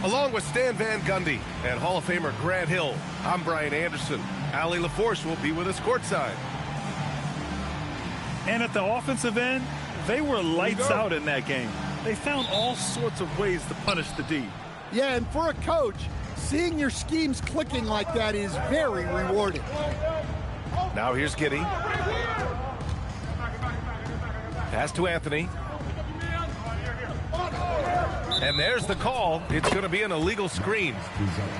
Along with Stan Van Gundy and Hall of Famer Grant Hill, I'm Brian Anderson. Allie LaForce will be with us courtside. And at the offensive end, they were lights out in that game. They found all sorts of ways to punish the D. Yeah, and for a coach, seeing your schemes clicking like that is very rewarding. Now here's Giddey. Pass to Anthony. And there's the call. It's going to be an illegal screen.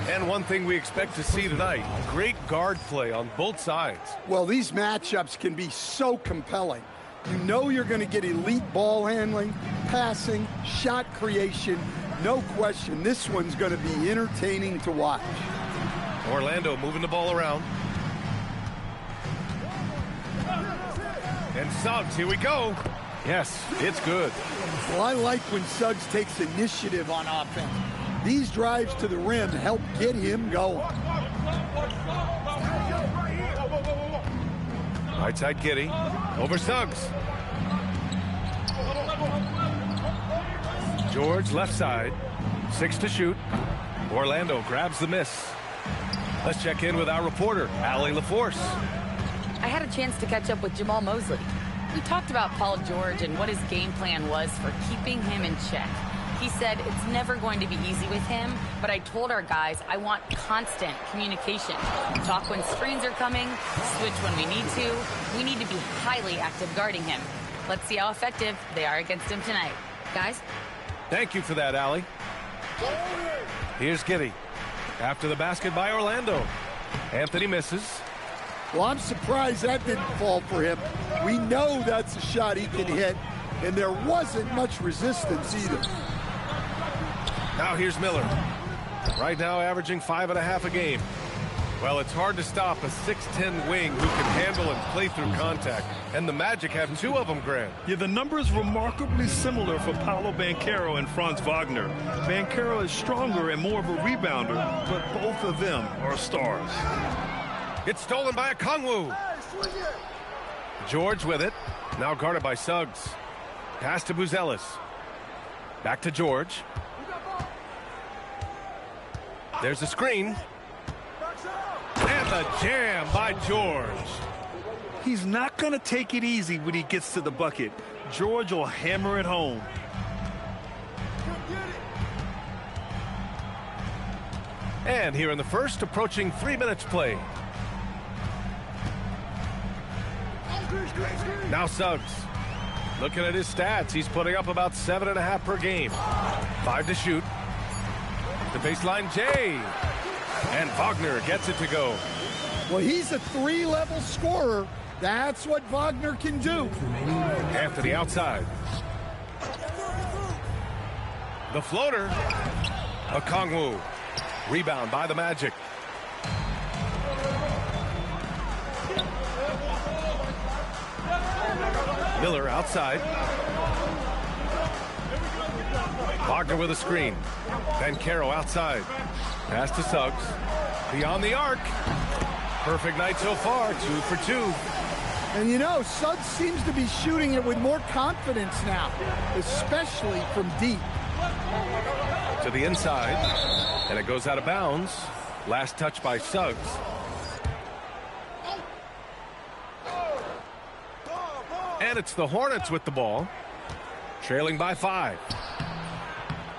And one thing we expect to see tonight, great guard play on both sides. Well, these matchups can be so compelling. You know you're going to get elite ball handling, passing, shot creation. No question, this one's going to be entertaining to watch. Orlando moving the ball around. And Suggs, here we go. Yes, it's good. Well, I like when Suggs takes initiative on offense. These drives to the rim help get him going. Right side Giddey. Over Suggs. George left side. 6 to shoot. Orlando grabs the miss. Let's check in with our reporter, Allie LaForce. I had a chance to catch up with Jamal Mosley. We talked about Paul George and what his game plan was for keeping him in check. He said it's never going to be easy with him, but I told our guys I want constant communication. Talk when screens are coming, switch when we need to. We need to be highly active guarding him. Let's see how effective they are against him tonight. Guys? Thank you for that, Allie. Here's Giddey. After the basket by Orlando. Anthony misses. Well, I'm surprised that didn't fall for him. We know that's a shot he can hit, and there wasn't much resistance either. Now here's Miller. Right now averaging 5.5 a game. Well, it's hard to stop a 6'10 wing who can handle and play through contact. And the Magic have 2 of them, Grant. Yeah, the numbers remarkably similar for Paolo Banchero and Franz Wagner. Banchero is stronger and more of a rebounder, but both of them are stars. It's stolen by Okongwu. George with it. Now guarded by Suggs. Pass to Buzelis. Back to George. There's the screen. And the jam by George. He's not going to take it easy when he gets to the bucket. George will hammer it home. And here in the first, approaching 3 minutes played. Now Suggs. Looking at his stats, he's putting up about 7.5 per game. 5 to shoot. The baseline J. And Wagner gets it to go. Well, he's a 3-level scorer. That's what Wagner can do. Anthony outside. The floater. Okongwu. Rebound by the Magic. Miller outside. Wagner with a screen. Banchero outside. Pass to Suggs. Beyond the arc. Perfect night so far. 2 for 2. And you know, Suggs seems to be shooting it with more confidence now, especially from deep. To the inside. And it goes out of bounds. Last touch by Suggs. And it's the Hornets with the ball. Trailing by 5.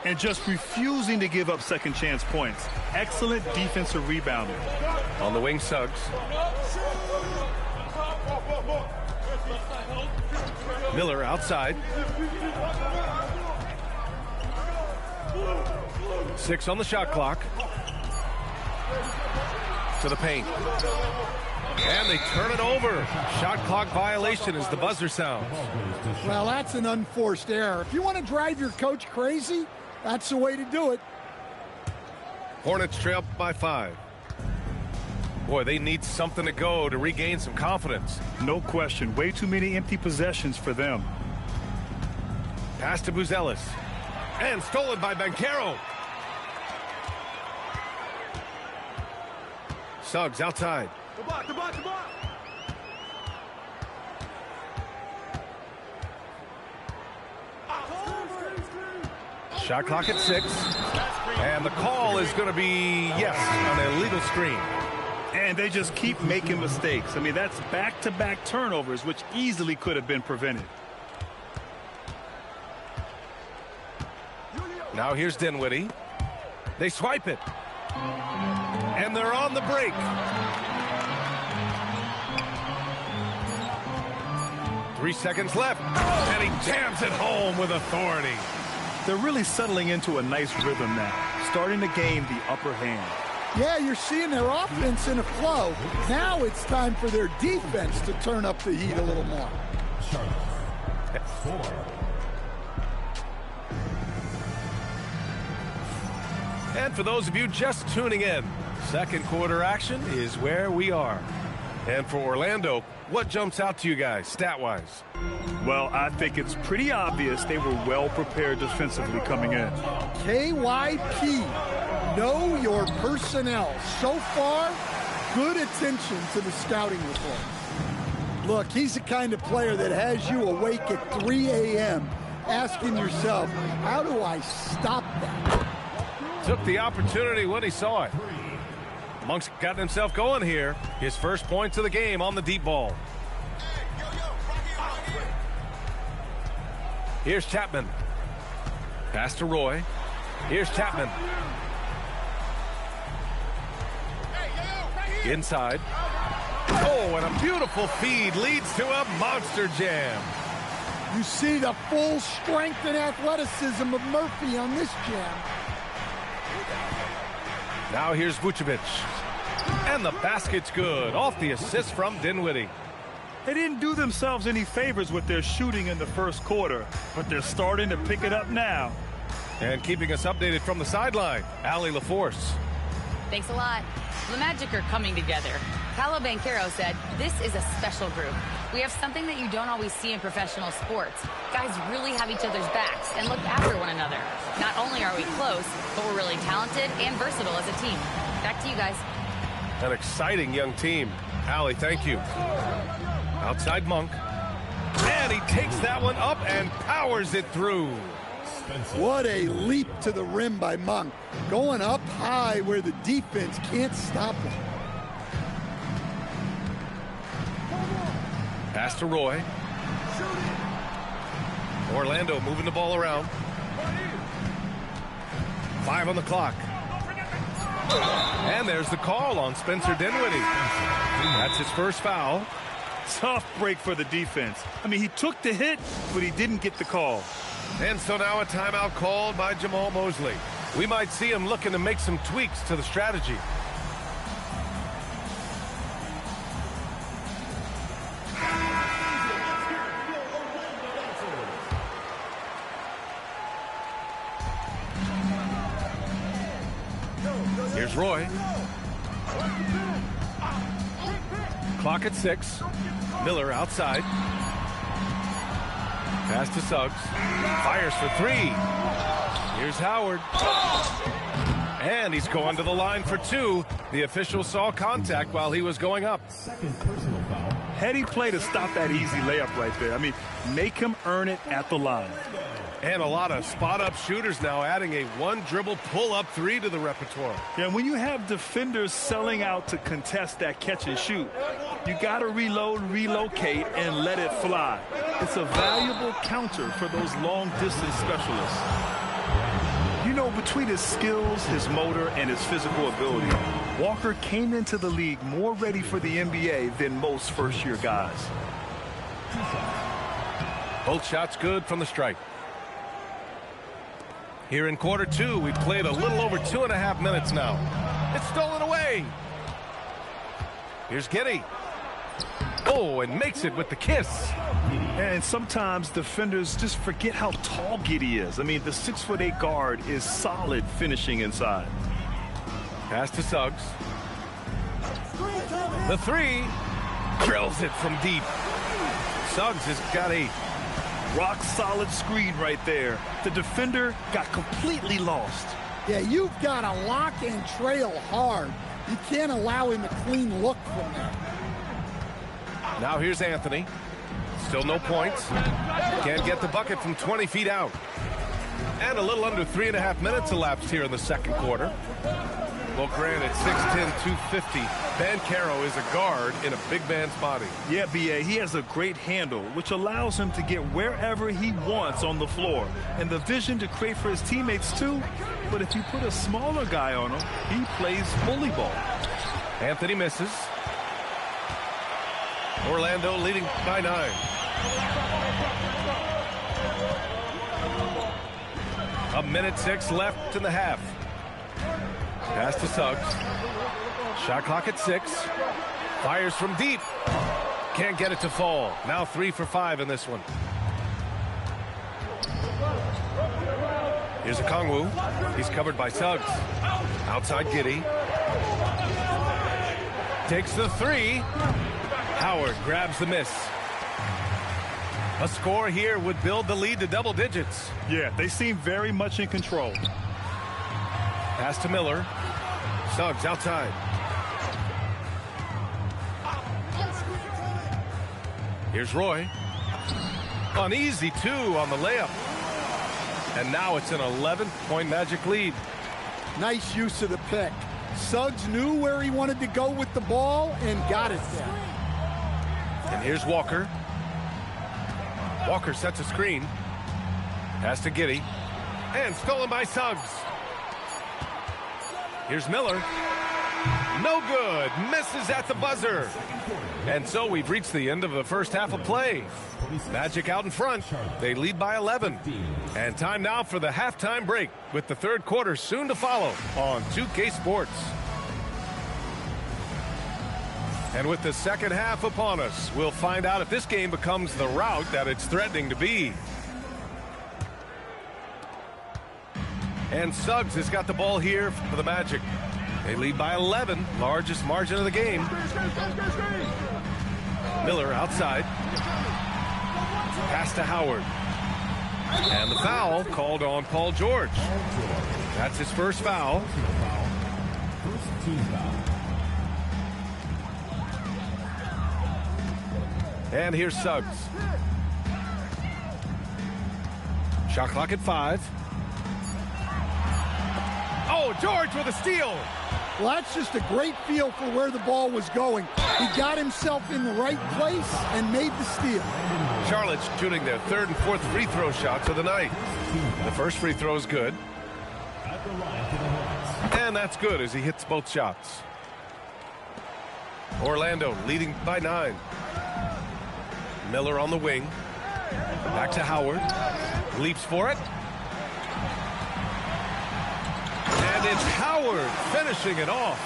And just refusing to give up second chance points. Excellent defensive rebounding. On the wing, Suggs. Miller outside. 6 on the shot clock. To the paint. And they turn it over. Shot clock violation as the buzzer sounds. Well, that's an unforced error. If you want to drive your coach crazy, that's the way to do it. Hornets trail by 5. Boy, they need something to go to regain some confidence. No question. Way too many empty possessions for them. Pass to Buzelis. And stolen by Banchero. Suggs outside. Shot clock at 6. And the call is going to be, yes, an illegal screen. And they just keep making mistakes. I mean, that's back-to-back turnovers, which easily could have been prevented. Now here's Dinwiddie. They swipe it. And they're on the break. 3 seconds left. And he jams it home with authority. They're really settling into a nice rhythm now, starting to gain the upper hand. Yeah, you're seeing their offense in a flow. Now it's time for their defense to turn up the heat a little more. And for those of you just tuning in, second quarter action is where we are. And for Orlando, what jumps out to you guys, stat-wise? Well, I think it's pretty obvious they were well prepared defensively coming in. KYP, know your personnel. So far, good attention to the scouting report. Look, he's the kind of player that has you awake at 3 a.m. asking yourself, how do I stop that? Took the opportunity when he saw it. Monk's gotten himself going here. His first points of the game on the deep ball. Here's Chapman. Pass to Roy. Here's Chapman. Inside. Oh, and a beautiful feed leads to a monster jam. You see the full strength and athleticism of Murphy on this jam. Now here's Vucevic. And the basket's good. Off the assist from Dinwiddie. They didn't do themselves any favors with their shooting in the first quarter, but they're starting to pick it up now. And keeping us updated from the sideline, Allie LaForce. Thanks a lot. The Magic are coming together. Paolo Banchero said, this is a special group. We have something that you don't always see in professional sports. Guys really have each other's backs and look after one another. Not only are we close, but we're really talented and versatile as a team. Back to you guys. An exciting young team. Allie, thank you. Outside Monk. And he takes that one up and powers it through. What a leap to the rim by Monk. Going up high where the defense can't stop him. Pass to Roy. Orlando moving the ball around. 5 on the clock. And there's the call on Spencer Dinwiddie. That's his first foul. Tough break for the defense. I mean, he took the hit, but he didn't get the call. And so now a timeout called by Jamal Mosley. We might see him looking to make some tweaks to the strategy. Here's Roy. Clock at 6. Miller outside. Pass to Suggs. Fires for 3. Here's Howard. And he's going to the line for 2. The official saw contact while he was going up. Heady play to stop that easy layup right there. I mean, make him earn it at the line. And a lot of spot-up shooters now adding a one-dribble pull-up 3 to the repertoire. Yeah, when you have defenders selling out to contest that catch and shoot, you got to reload, relocate, and let it fly. It's a valuable counter for those long-distance specialists. You know, between his skills, his motor, and his physical ability, Walker came into the league more ready for the NBA than most first-year guys. Both shots good from the stripe. Here in quarter 2, we've played a little over 2.5 minutes now. It's stolen away. Here's Giddey. Oh, and makes it with the kiss. And sometimes defenders just forget how tall Giddey is. I mean, the 6'8" guard is solid finishing inside. Pass to Suggs. The 3 drills it from deep. Suggs has got a rock-solid screen right there. The defender got completely lost. Yeah, you've got to lock and trail hard. You can't allow him a clean look from there. Now here's Anthony. Still no points. Can't get the bucket from 20 feet out. And a little under 3.5 minutes elapsed here in the second quarter. Well, granted, 6'10", 250. Banchero is a guard in a big man's body. Yeah, B.A., he has a great handle, which allows him to get wherever he wants on the floor. And the vision to create for his teammates, too. But if you put a smaller guy on him, he plays bully ball. Anthony misses. Orlando leading by 9. A minute 6 left in the half. Pass to Suggs. Shot clock at 6. Fires from deep. Can't get it to fall. Now 3 for 5 in this one. Here's a Kongwu. He's covered by Suggs. Outside Giddey. Takes the 3. Howard grabs the miss. A score here would build the lead to double digits. Yeah, they seem very much in control. Pass to Miller. Suggs outside. Here's Roy. An easy 2 on the layup. And now it's an 11-point Magic lead. Nice use of the pick. Suggs knew where he wanted to go with the ball and got it there. And here's Walker. Walker sets a screen. Pass to Giddey. And stolen by Suggs. Here's Miller. No good. Misses at the buzzer. And so we've reached the end of the first half of play. Magic out in front. They lead by 11. And time now for the halftime break, with the third quarter soon to follow on 2K Sports. And with the second half upon us, we'll find out if this game becomes the rout that it's threatening to be. And Suggs has got the ball here for the Magic. They lead by 11, largest margin of the game. Miller outside. Pass to Howard. And the foul called on Paul George. That's his first foul. And here's Suggs. Shot clock at 5. Oh, George with a steal. Well, that's just a great feel for where the ball was going. He got himself in the right place and made the steal. Charlotte's shooting their third and fourth free throw shots of the night. The first free throw is good. And that's good as he hits both shots. Orlando leading by 9. Miller on the wing. Back to Howard. Leaps for it. And it's Howard finishing it off.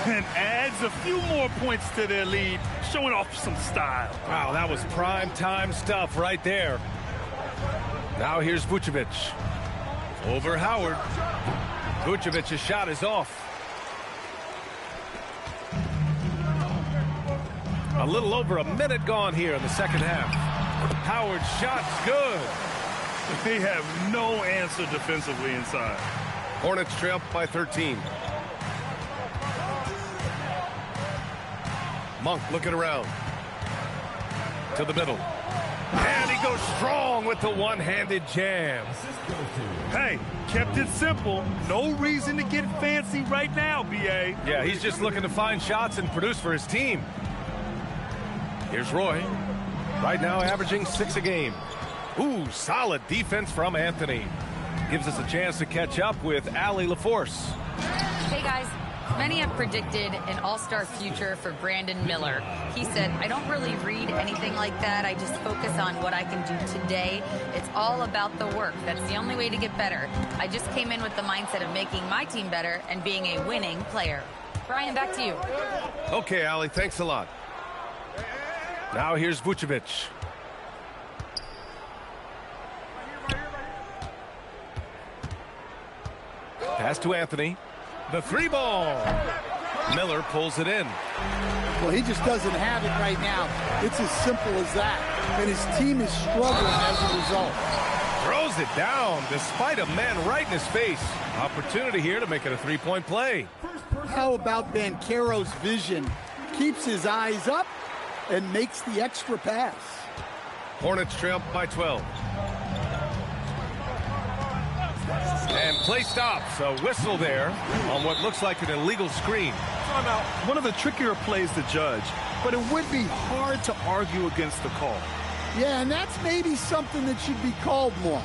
And adds a few more points to their lead, showing off some style. Wow, that was prime time stuff right there. Now here's Vucevic. Over Howard. Vucevic's shot is off. A little over a minute gone here in the second half. Howard's shot's good. They have no answer defensively inside. Hornets trail by 13. Monk looking around. To the middle. And he goes strong with the one-handed jam. Hey, kept it simple. No reason to get fancy right now, B.A. Yeah, he's just looking to find shots and produce for his team. Here's Roy. Right now averaging 6 a game. Ooh, solid defense from Anthony. Gives us a chance to catch up with Allie LaForce. Hey, guys. Many have predicted an all-star future for Brandon Miller. He said, I don't really read anything like that. I just focus on what I can do today. It's all about the work. That's the only way to get better. I just came in with the mindset of making my team better and being a winning player. Brian, back to you. Okay, Allie, thanks a lot. Now here's Vucevic. Pass to Anthony. The 3-ball. Miller pulls it in. Well, he just doesn't have it right now. It's as simple as that. And his team is struggling as a result. Throws it down despite a man right in his face. Opportunity here to make it a 3-point play. How about Banchero's vision? Keeps his eyes up and makes the extra pass. Hornets trail by 12. Play stops. A whistle there on what looks like an illegal screen. One of the trickier plays to judge, but it would be hard to argue against the call. Yeah, and that's maybe something that should be called more.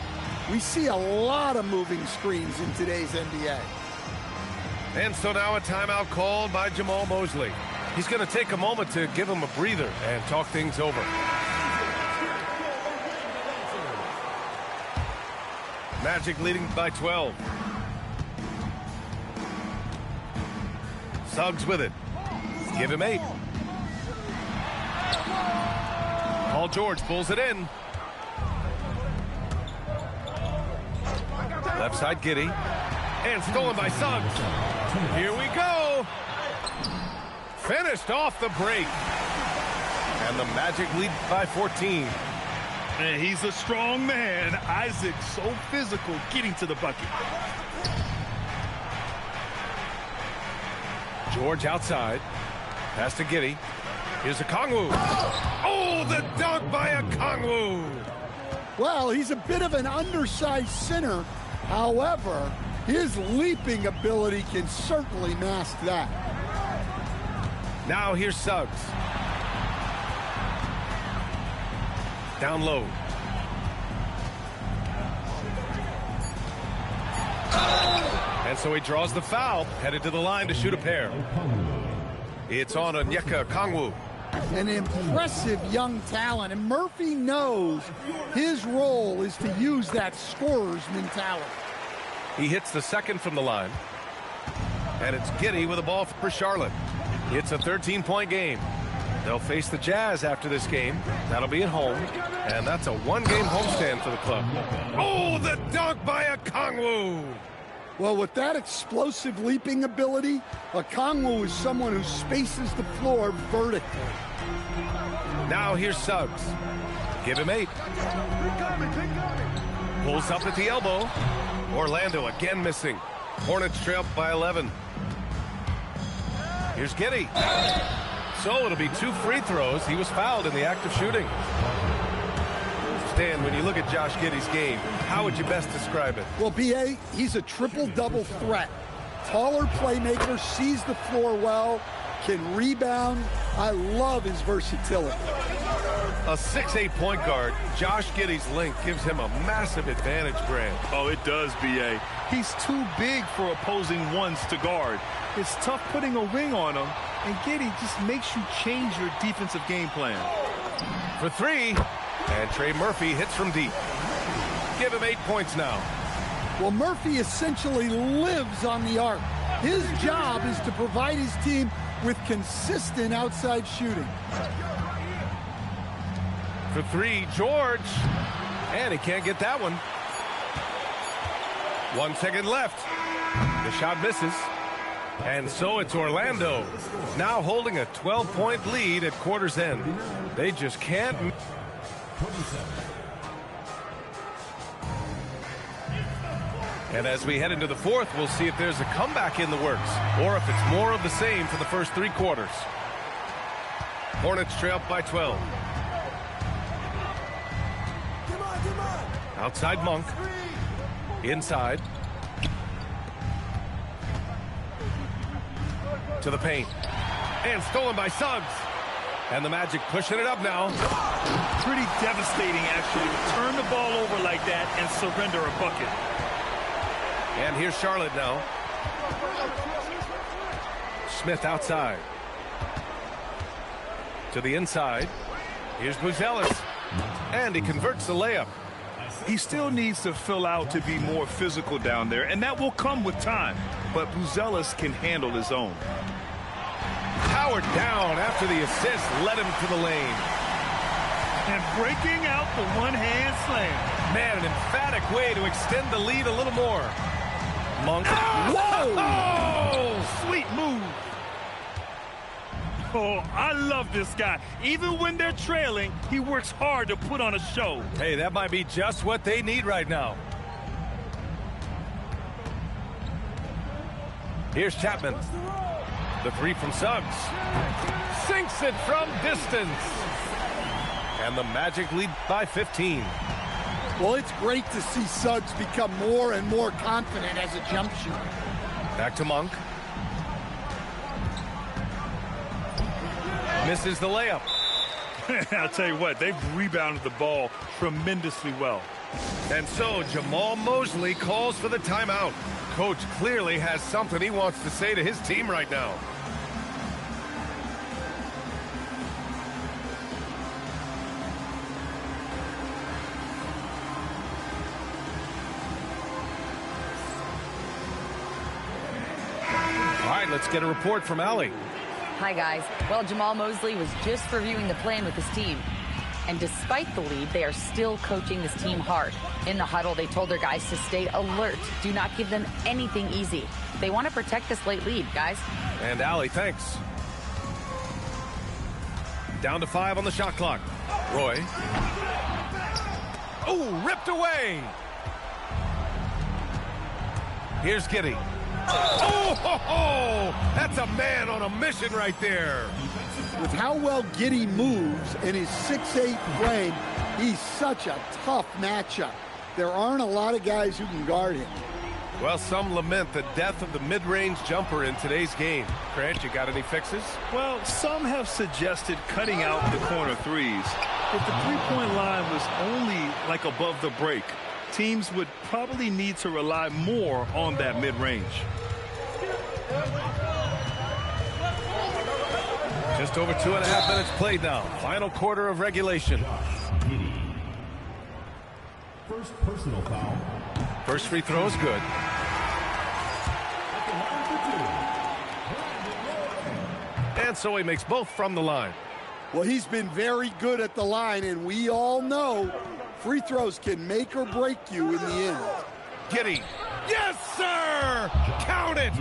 We see a lot of moving screens in today's NBA. And so now a timeout called by Jamal Mosley. He's going to take a moment to give him a breather and talk things over. Magic leading by 12. Suggs with it. Give him 8. Paul George pulls it in. Left side Giddey. And stolen by Suggs. Here we go. Finished off the break. And the Magic lead by 14. And he's a strong man. Isaac so physical getting to the bucket. George outside. Pass to Giddey. Here's a Kongwu. Oh, the dunk by a Kongwu. Well, he's a bit of an undersized center. However, his leaping ability can certainly mask that. Now here's Suggs. Down low. And so he draws the foul, headed to the line to shoot a pair. It's on Onyeka Kongwu. An impressive young talent, and Murphy knows his role is to use that scorer's mentality. He hits the second from the line. And it's Giddey with a ball for Charlotte. It's a 13-point game. They'll face the Jazz after this game. That'll be at home. And that's a one-game homestand for the club. Oh, the dunk by a Kongwu! Well, with that explosive leaping ability, Okongwu is someone who spaces the floor vertically. Now here's Suggs. Give him 8. Pulls up at the elbow. Orlando again missing. Hornets trail by 11. Here's Giddey. So it'll be 2 free throws. He was fouled in the act of shooting. Stan, when you look at Josh Giddey's game, how would you best describe it? Well, B.A., he's a triple-double threat. Taller playmaker, sees the floor well, can rebound. I love his versatility. A 6'8" point guard, Josh Giddey's length gives him a massive advantage, Grant. Oh, it does, B.A. He's too big for opposing ones to guard. It's tough putting a wing on him, and Giddey just makes you change your defensive game plan. For 3, and Trey Murphy hits from deep. Give him 8 points now. Well, Murphy essentially lives on the arc. His job is to provide his team with consistent outside shooting. For 3, George. And he can't get that one. 1 second left. The shot misses. And so it's Orlando, now holding a 12-point lead at quarter's end. They just can't. And as we head into the fourth, we'll see if there's a comeback in the works, or if it's more of the same for the first 3 quarters. Hornets trail by 12. Outside Monk. Inside. To the paint. And stolen by Suggs. And the Magic pushing it up now. Pretty devastating, actually, to turn the ball over like that and surrender a bucket. And here's Charlotte now. Smith outside. To the inside. Here's Buzelis. And he converts the layup. He still needs to fill out to be more physical down there, and that will come with time. But Buzelis can handle his own. Howard down after the assist led him to the lane. And breaking out the one-hand slam. Man, an emphatic way to extend the lead a little more. Monk. Whoa! Oh! Sweet move. Oh, I love this guy. Even when they're trailing, he works hard to put on a show. Hey, that might be just what they need right now. Here's Chapman. The 3 from Suggs. Sinks it from distance. And the Magic lead by 15. Well, it's great to see Suggs become more and more confident as a jump shooter. Back to Monk. Misses the layup. I'll tell you what, they've rebounded the ball tremendously well. And so Jamal Mosley calls for the timeout. Coach clearly has something he wants to say to his team right now. All right, let's get a report from Allie. Hi, guys. Well, Jamal Mosley was just reviewing the plan with his team. And despite the lead, they are still coaching this team hard. In the huddle, they told their guys to stay alert. Do not give them anything easy. They want to protect this late lead, guys. And Allie, thanks. Down to 5 on the shot clock. Roy. Oh, ripped away. Here's Giddey. Oh, ho, ho! That's a man on a mission right there. With how well Giddey moves and his 6'8" frame, he's such a tough matchup. There aren't a lot of guys who can guard him. Well, some lament the death of the mid-range jumper in today's game. Grant, you got any fixes? Well, some have suggested cutting out the corner threes. If the three-point line was only like above the break, teams would probably need to rely more on that mid-range. Just over 2.5 minutes played now. Final quarter of regulation. First personal foul. First free throw is good. And so he makes both from the line. Well, he's been very good at the line, and we all know free throws can make or break you in the end. Giddey. Yes, sir! Count it!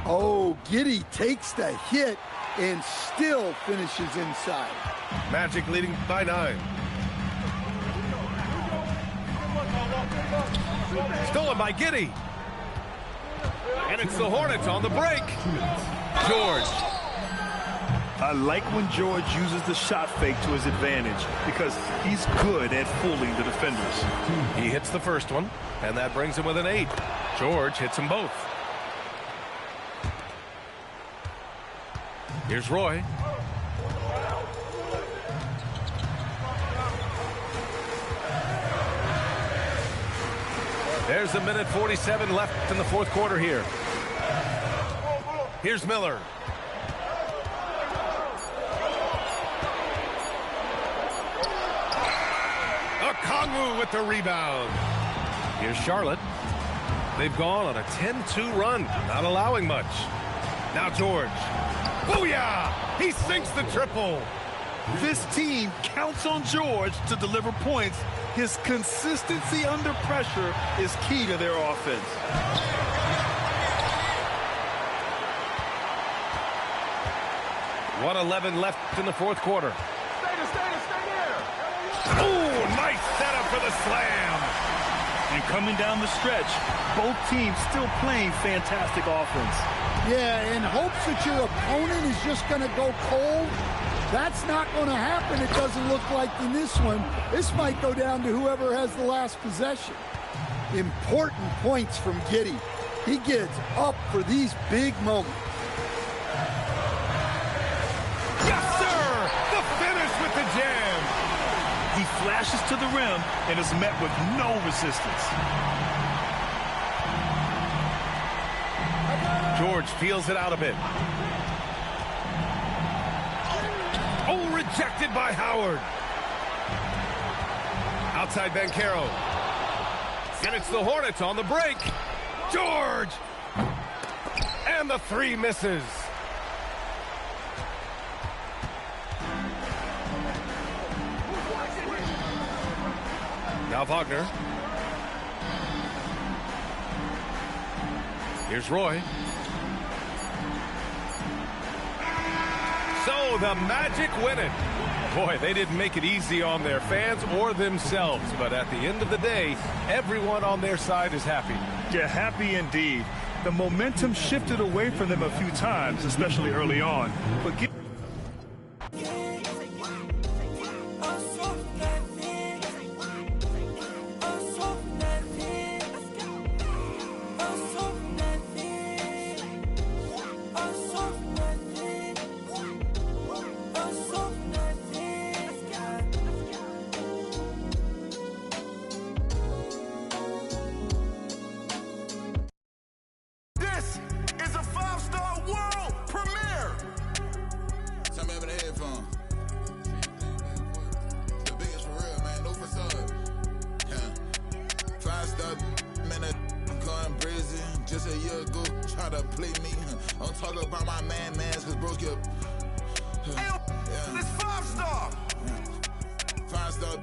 Oh, Giddey takes the hit and still finishes inside. Magic leading by 9. Stolen by Giddey. And it's the Hornets on the break. George. I like when George uses the shot fake to his advantage because he's good at fooling the defenders. He hits the first one, and that brings him with an 8. George hits them both. Here's Roy. There's a minute 47 left in the fourth quarter here. Here's Miller. Okongwu with the rebound. Here's Charlotte. They've gone on a 10-2 run, not allowing much. Now George. Booyah! He sinks the triple. This team counts on George to deliver points. His consistency under pressure is key to their offense. .111 left in the fourth quarter. Oh, nice setup for the slam. And coming down the stretch, both teams still playing fantastic offense. Yeah, in hopes that your opponent is just going to go cold. That's not going to happen, it doesn't look like, in this one. This might go down to whoever has the last possession. Important points from Giddey. He gets up for these big moments. Yes, sir! The finish with the jam. He flashes to the rim and is met with no resistance. George feels it out a bit. Oh, rejected by Howard. Outside Banchero. And it's the Hornets on the break. George! And the 3 misses. Now Wagner. Here's Roy. So the Magic win it. Boy, they didn't make it easy on their fans or themselves. But at the end of the day, everyone on their side is happy. Yeah, happy indeed. The momentum shifted away from them a few times, especially early on. But a year ago, try to play me. I'm talking about my mans, cause bros get. This 5-star. 5-star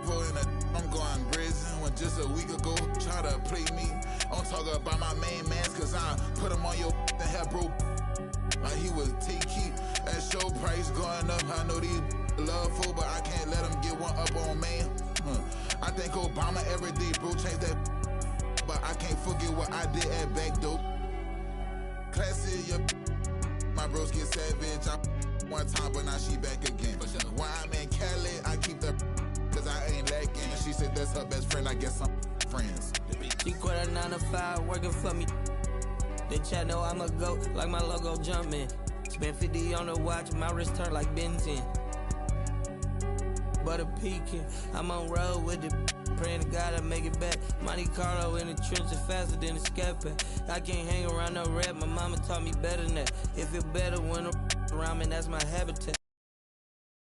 in a, I'm going brazen. When just a week ago, try to play me. I'm talking about my mans, cause I put him on your and have bro. Like he was take-keep. That show price going up. I know these love for, but I can't let them get one up on man. I think Obama every day, bro, changed that. But I can't forget what I did at back dope. Classy, yeah. My bros get savage. I one time, but now she back again. When I'm in Cali, I keep the cause I ain't lacking. She said that's her best friend. I guess I'm friends. She quit her 9 to 5, working for me. They chat know I'm a goat, like my logo jumping. Spent 50 on the watch, my wrist turned like Ben 10. But a peeking, I'm on road with it. Praying to God I make it back. Monte Carlo in the trenches faster than a scat pack. I can't hang around no rap, my mama taught me better than that. It feel better when I'm around me, that's my habitat.